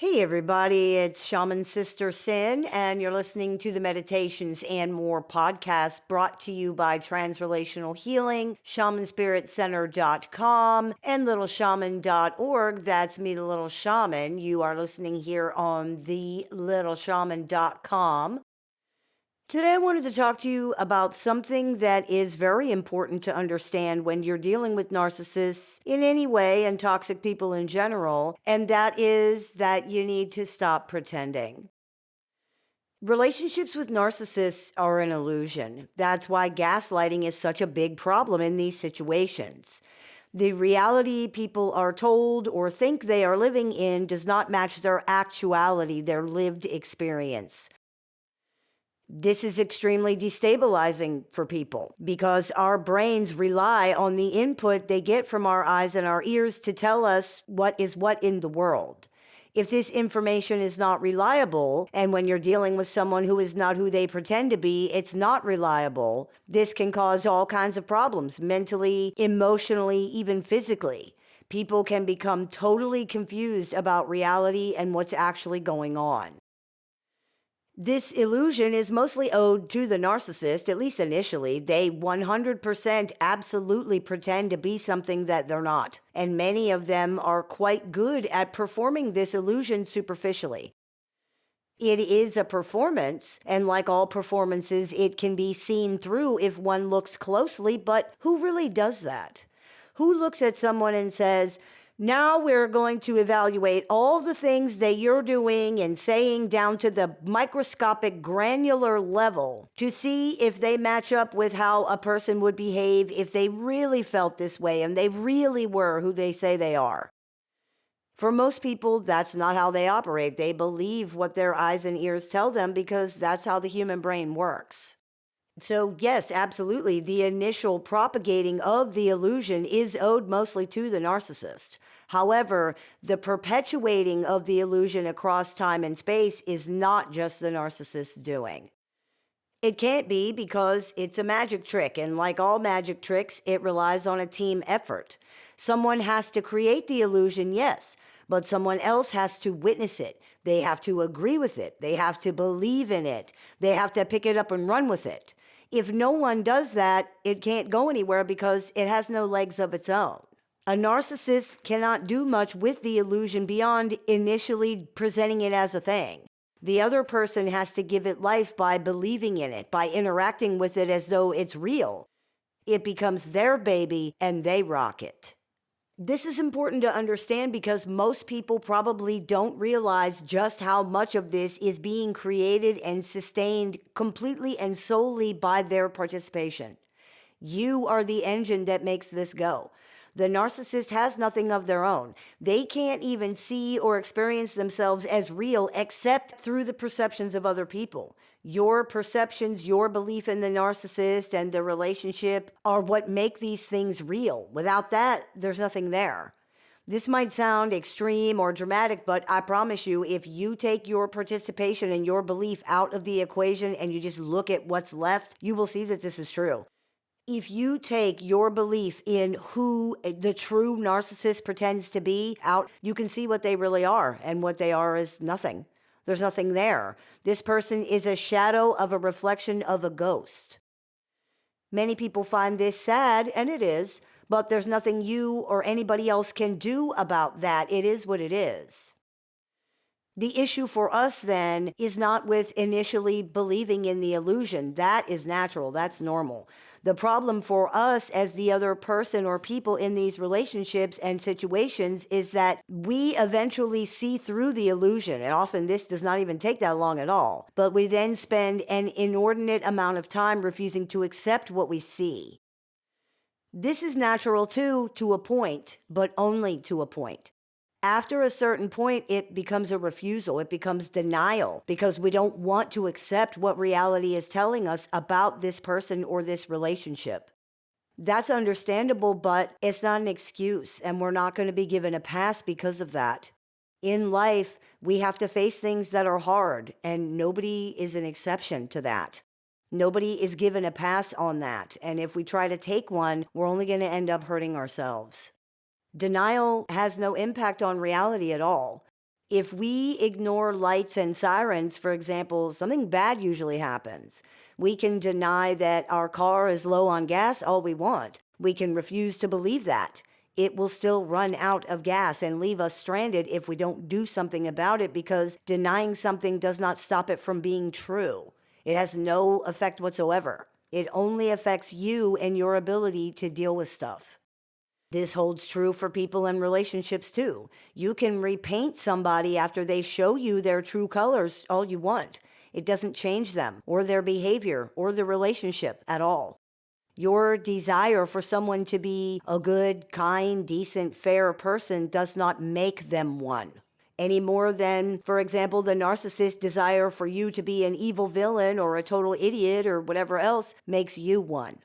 Hey everybody, it's Shaman Sister Sin, and you're listening to the Meditations and More podcast brought to you by Transrelational Healing, ShamanSpiritCenter.com, and LittleShaman.org. That's me, the Little Shaman. You are listening here on the LittleShaman.com. Today, I wanted to talk to you about something that is very important to understand when you're dealing with narcissists in any way and toxic people in general, and that is that you need to stop pretending. Relationships with narcissists are an illusion. That's why gaslighting is such a big problem in these situations. The reality people are told or think they are living in does not match their actuality, their lived experience. This is extremely destabilizing for people because our brains rely on the input they get from our eyes and our ears to tell us what is what in the world. If this information is not reliable, and when you're dealing with someone who is not who they pretend to be, it's not reliable, this can cause all kinds of problems, mentally, emotionally, even physically. People can become totally confused about reality and what's actually going on. This illusion is mostly owed to the narcissist, at least initially. They 100% absolutely pretend to be something that they're not. And many of them are quite good at performing this illusion superficially. It is a performance, and like all performances, it can be seen through if one looks closely, but who really does that? Who looks at someone and says, now we're going to evaluate all the things that you're doing and saying down to the microscopic granular level to see if they match up with how a person would behave if they really felt this way and they really were who they say they are. For most people, that's not how they operate. They believe what their eyes and ears tell them because that's how the human brain works. So yes, absolutely, the initial propagating of the illusion is owed mostly to the narcissist. However, the perpetuating of the illusion across time and space is not just the narcissist's doing. It can't be because it's a magic trick, and like all magic tricks, it relies on a team effort. Someone has to create the illusion, yes, but someone else has to witness it. They have to agree with it. They have to believe in it. They have to pick it up and run with it. If no one does that, it can't go anywhere because it has no legs of its own. A narcissist cannot do much with the illusion beyond initially presenting it as a thing. The other person has to give it life by believing in it, by interacting with it as though it's real. It becomes their baby and they rock it. This is important to understand because most people probably don't realize just how much of this is being created and sustained completely and solely by their participation. You are the engine that makes this go. The narcissist has nothing of their own. They can't even see or experience themselves as real except through the perceptions of other people. Your perceptions, your belief in the narcissist and the relationship are what make these things real. Without that, there's nothing there. This might sound extreme or dramatic, but I promise you, if you take your participation and your belief out of the equation and you just look at what's left, you will see that this is true. If you take your belief in who the true narcissist pretends to be out, you can see what they really are, and what they are is nothing. There's nothing there. This person is a shadow of a reflection of a ghost. Many people find this sad, and it is, but there's nothing you or anybody else can do about that. It is what it is. The issue for us then is not with initially believing in the illusion. That is natural. That's normal. The problem for us as the other person or people in these relationships and situations is that we eventually see through the illusion. And often this does not even take that long at all. But we then spend an inordinate amount of time refusing to accept what we see. This is natural too, to a point, but only to a point. After a certain point, it becomes a refusal. It becomes denial because we don't want to accept what reality is telling us about this person or this relationship. That's understandable, but it's not an excuse, and we're not going to be given a pass because of that. In life, we have to face things that are hard, and nobody is an exception to that. Nobody is given a pass on that, and if we try to take one, we're only going to end up hurting ourselves. Denial has no impact on reality at all. If we ignore lights and sirens, for example, something bad usually happens. We can deny that our car is low on gas all we want. We can refuse to believe that. It will still run out of gas and leave us stranded if we don't do something about it, because denying something does not stop it from being true. It has no effect whatsoever. It only affects you and your ability to deal with stuff. This holds true for people in relationships too. You can repaint somebody after they show you their true colors all you want. It doesn't change them or their behavior or the relationship at all. Your desire for someone to be a good, kind, decent, fair person does not make them one. Any more than, for example, the narcissist's desire for you to be an evil villain or a total idiot or whatever else makes you one.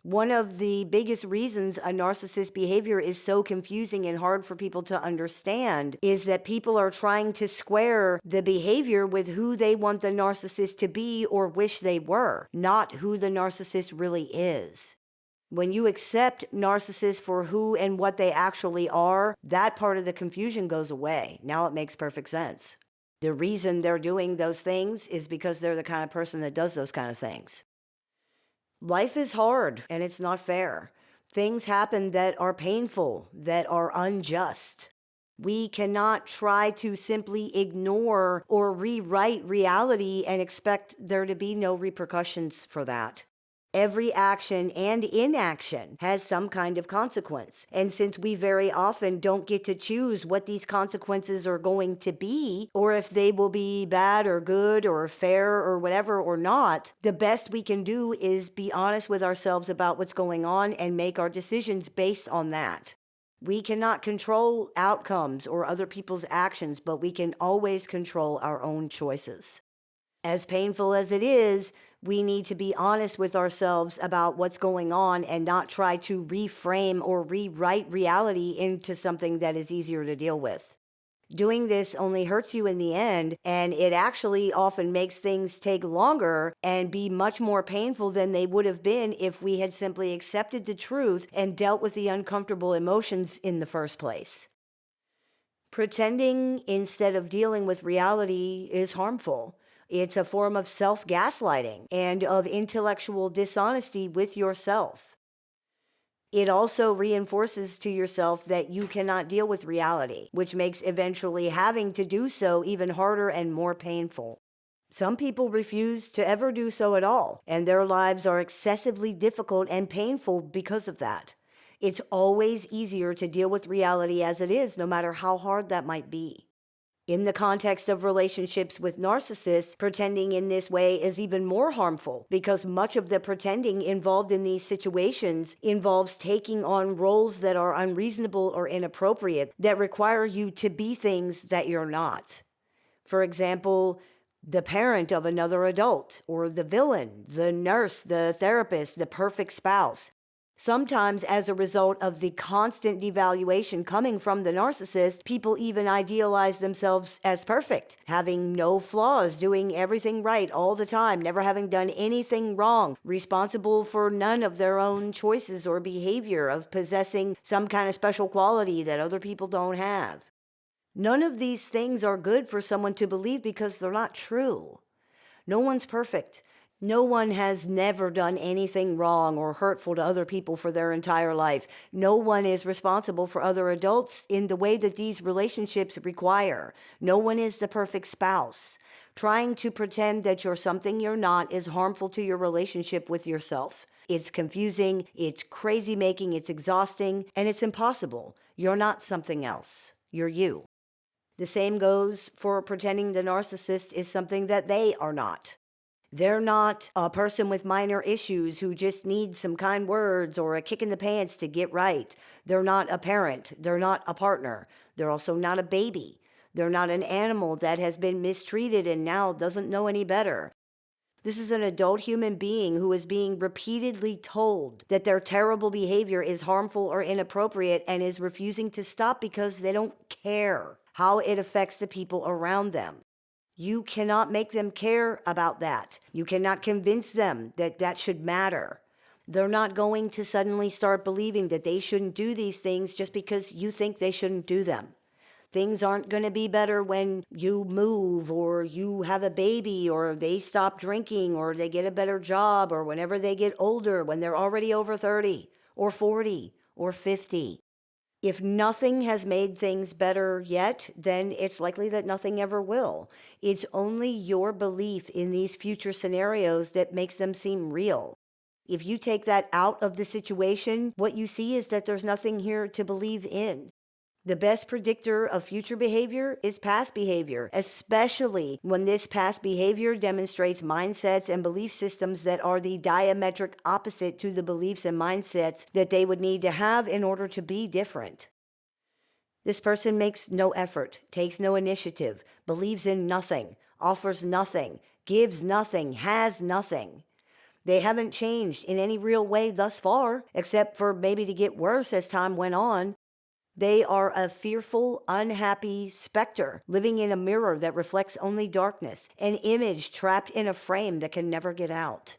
One of the biggest reasons a narcissist behavior is so confusing and hard for people to understand is that people are trying to square the behavior with who they want the narcissist to be or wish they were, not who the narcissist really is. When you accept narcissists for who and what they actually are, that part of the confusion goes away. Now it makes perfect sense. The reason they're doing those things is because they're the kind of person that does those kind of things. Life is hard and it's not fair. Things happen that are painful, that are unjust. We cannot try to simply ignore or rewrite reality and expect there to be no repercussions for that. Every action and inaction has some kind of consequence. And since we very often don't get to choose what these consequences are going to be, or if they will be bad or good or fair or whatever or not, the best we can do is be honest with ourselves about what's going on and make our decisions based on that. We cannot control outcomes or other people's actions, but we can always control our own choices. As painful as it is, we need to be honest with ourselves about what's going on and not try to reframe or rewrite reality into something that is easier to deal with. Doing this only hurts you in the end, and it actually often makes things take longer and be much more painful than they would have been if we had simply accepted the truth and dealt with the uncomfortable emotions in the first place. Pretending instead of dealing with reality is harmful. It's a form of self-gaslighting and of intellectual dishonesty with yourself. It also reinforces to yourself that you cannot deal with reality, which makes eventually having to do so even harder and more painful. Some people refuse to ever do so at all, and their lives are excessively difficult and painful because of that. It's always easier to deal with reality as it is, no matter how hard that might be. In the context of relationships with narcissists, pretending in this way is even more harmful because much of the pretending involved in these situations involves taking on roles that are unreasonable or inappropriate, that require you to be things that you're not. For example, the parent of another adult, or the villain, the nurse, the therapist, the perfect spouse. Sometimes, as a result of the constant devaluation coming from the narcissist, people even idealize themselves as perfect, having no flaws, doing everything right all the time, never having done anything wrong, responsible for none of their own choices or behavior, of possessing some kind of special quality that other people don't have. None of these things are good for someone to believe because they're not true. No one's perfect. No one has never done anything wrong or hurtful to other people for their entire life. No one is responsible for other adults in the way that these relationships require. No one is the perfect spouse. Trying to pretend that you're something you're not is harmful to your relationship with yourself. It's confusing, it's crazy-making, it's exhausting, and it's impossible. You're not something else. You're you. The same goes for pretending the narcissist is something that they are not. They're not a person with minor issues who just needs some kind words or a kick in the pants to get right. They're not a parent. They're not a partner. They're also not a baby. They're not an animal that has been mistreated and now doesn't know any better. This is an adult human being who is being repeatedly told that their terrible behavior is harmful or inappropriate and is refusing to stop because they don't care how it affects the people around them. You cannot make them care about that. You cannot convince them that that should matter. They're not going to suddenly start believing that they shouldn't do these things just because you think they shouldn't do them. Things aren't going to be better when you move or you have a baby or they stop drinking or they get a better job or whenever they get older, when they're already over 30 or 40 or 50. If nothing has made things better yet, then it's likely that nothing ever will. It's only your belief in these future scenarios that makes them seem real. If you take that out of the situation, what you see is that there's nothing here to believe in. The best predictor of future behavior is past behavior, especially when this past behavior demonstrates mindsets and belief systems that are the diametric opposite to the beliefs and mindsets that they would need to have in order to be different. This person makes no effort, takes no initiative, believes in nothing, offers nothing, gives nothing, has nothing. They haven't changed in any real way thus far, except for maybe to get worse as time went on. They are a fearful, unhappy specter living in a mirror that reflects only darkness, an image trapped in a frame that can never get out.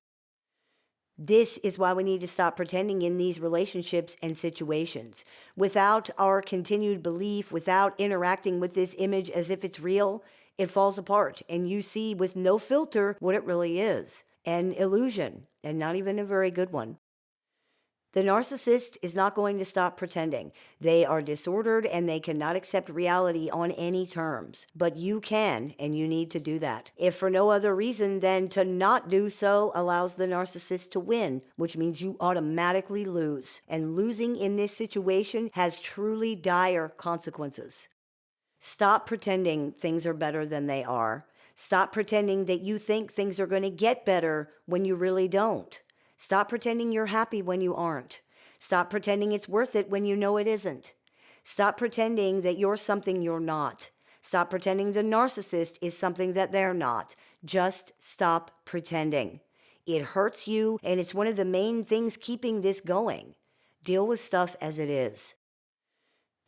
This is why we need to stop pretending in these relationships and situations. Without our continued belief, without interacting with this image as if it's real, it falls apart and you see with no filter what it really is. An illusion, and not even a very good one. The narcissist is not going to stop pretending. They are disordered and they cannot accept reality on any terms. But you can, and you need to do that. If for no other reason than to not do so allows the narcissist to win, which means you automatically lose. And losing in this situation has truly dire consequences. Stop pretending things are better than they are. Stop pretending that you think things are going to get better when you really don't. Stop pretending you're happy when you aren't. Stop pretending it's worth it when you know it isn't. Stop pretending that you're something you're not. Stop pretending the narcissist is something that they're not. Just stop pretending. It hurts you, and it's one of the main things keeping this going. Deal with stuff as it is.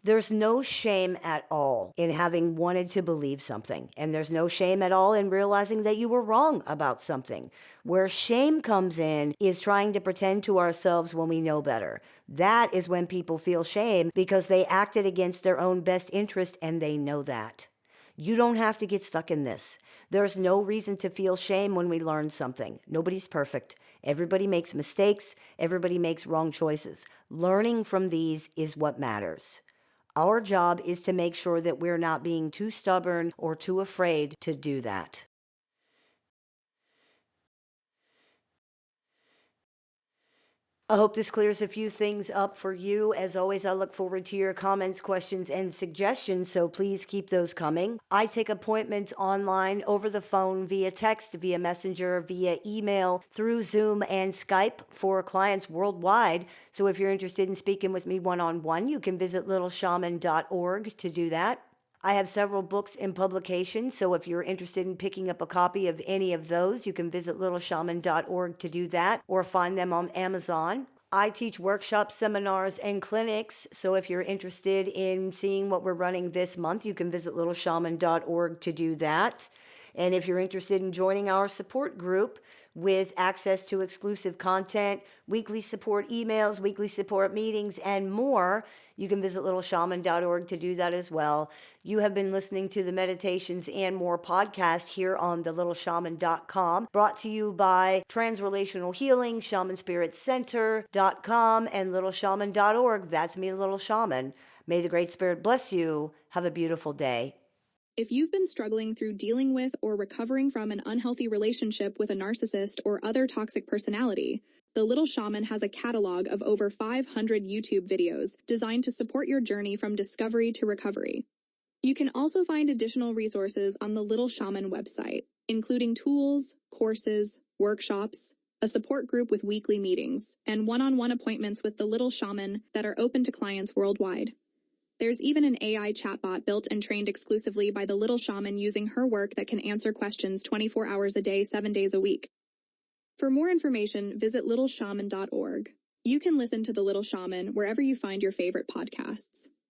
There's no shame at all in having wanted to believe something, and there's no shame at all in realizing that you were wrong about something. Where shame comes in is trying to pretend to ourselves when we know better. That is when people feel shame because they acted against their own best interest and they know that. You don't have to get stuck in this. There's no reason to feel shame when we learn something. Nobody's perfect. Everybody makes mistakes. Everybody makes wrong choices. Learning from these is what matters. Our job is to make sure that we're not being too stubborn or too afraid to do that. I hope this clears a few things up for you. As always, I look forward to your comments, questions, and suggestions, so please keep those coming. I take appointments online, over the phone, via text, via messenger, via email, through Zoom and Skype for clients worldwide. So if you're interested in speaking with me one-on-one, you can visit littleshaman.org to do that. I have several books in publication, so if you're interested in picking up a copy of any of those, you can visit littleshaman.org to do that or find them on Amazon. I teach workshops, seminars, and clinics, so if you're interested in seeing what we're running this month, you can visit littleshaman.org to do that. And if you're interested in joining our support group with access to exclusive content, weekly support emails, weekly support meetings, and more, you can visit littleshaman.org to do that as well. You have been listening to the Meditations and More podcast here on the littleshaman.com, brought to you by Transrelational Healing, ShamanSpiritCenter.com, and littleshaman.org. That's me, Little Shaman. May the Great Spirit bless you. Have a beautiful day. If you've been struggling through dealing with or recovering from an unhealthy relationship with a narcissist or other toxic personality, the Little Shaman has a catalog of over 500 YouTube videos designed to support your journey from discovery to recovery. You can also find additional resources on the Little Shaman website, including tools, courses, workshops, a support group with weekly meetings, and one-on-one appointments with the Little Shaman that are open to clients worldwide. There's even an AI chatbot built and trained exclusively by the Little Shaman using her work that can answer questions 24 hours a day, 7 days a week. For more information, visit littleshaman.org. You can listen to The Little Shaman wherever you find your favorite podcasts.